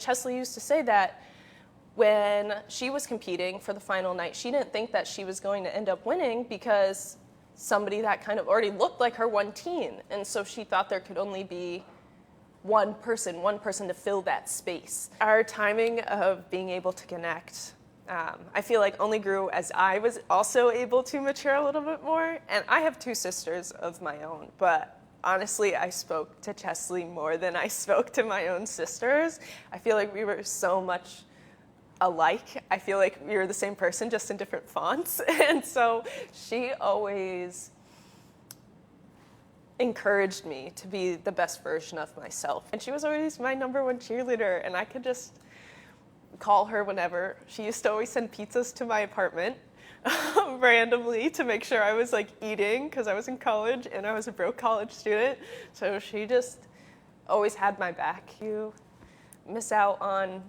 Cheslie used to say that when she was competing for the final night, she didn't think that she was going to end up winning because somebody that kind of already looked like her won teen. And so she thought there could only be one person to fill that space. Our timing of being able to connect, I feel like only grew as I was also able to mature a little bit more. And I have two sisters of my own, but honestly, I spoke to Cheslie more than I spoke to my own sisters. I feel like we were so much alike. I feel like we were the same person, just in different fonts. And so she always encouraged me to be the best version of myself. And she was always my #1 cheerleader, and I could just call her whenever. She used to always send pizzas to my apartment randomly to make sure I was like eating, because I was in college and I was a broke college student. So she just always had my back. You miss out on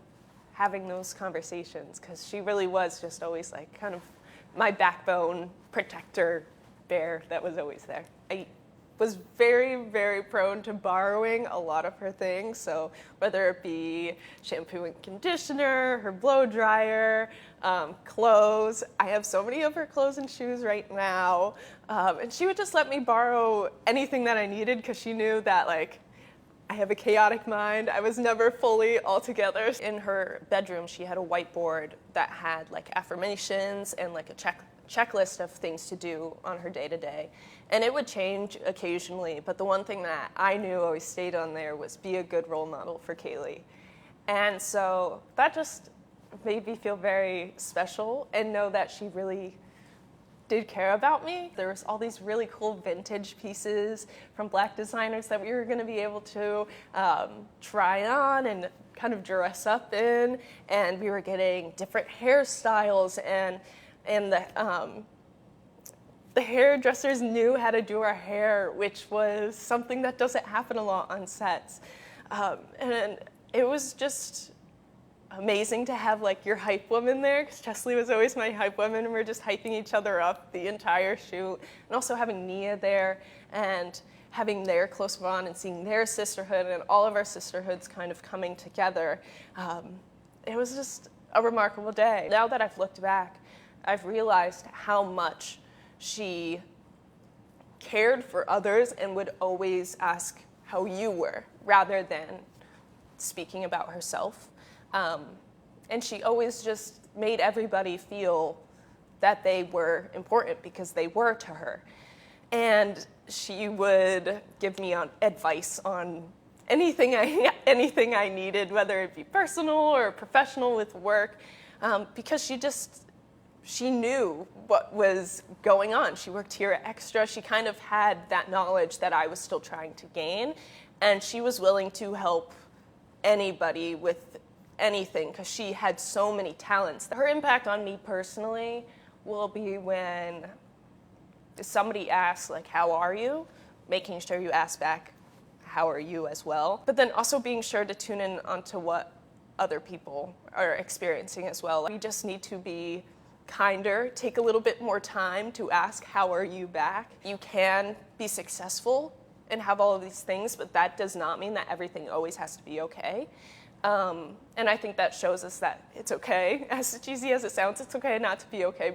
having those conversations, because she really was just always like kind of my backbone, protector, bear that was always there. I was very, very prone to borrowing a lot of her things. So whether it be shampoo and conditioner, her blow dryer, clothes. I have so many of her clothes and shoes right now. And she would just let me borrow anything that I needed, because she knew that like I have a chaotic mind. I was never fully all together. In her bedroom, she had a whiteboard that had like affirmations and like a checklist of things to do on her day-to-day. And it would change occasionally, but the one thing that I knew always stayed on there was be a good role model for Kaliegh. And so that just made me feel very special and know that she really did care about me. There was all these really cool vintage pieces from Black designers that we were going to be able to try on and kind of dress up in, and we were getting different hairstyles, and the hairdressers knew how to do our hair, which was something that doesn't happen a lot on sets. And it was just amazing to have like your hype woman there, because Cheslie was always my hype woman, and we're just hyping each other up the entire shoot. And also having Nia there and having their close bond and seeing their sisterhood and all of our sisterhoods kind of coming together. It was just a remarkable day. Now that I've looked back, I've realized how much she cared for others and would always ask how you were rather than speaking about herself. And she always just made everybody feel that they were important, because they were to her. And she would give me advice on anything I needed, whether it be personal or professional with work, because she knew what was going on. She worked here at Extra. She kind of had that knowledge that I was still trying to gain, and she was willing to help anybody with anything, because she had so many talents. Her impact on me personally will be when somebody asks, like, how are you? Making sure you ask back, how are you as well? But then also being sure to tune in onto what other people are experiencing as well. We just need to be kinder, take a little bit more time to ask, how are you back? You can be successful and have all of these things, but that does not mean that everything always has to be okay. And I think that shows us that it's okay, as cheesy as it sounds, it's okay not to be okay.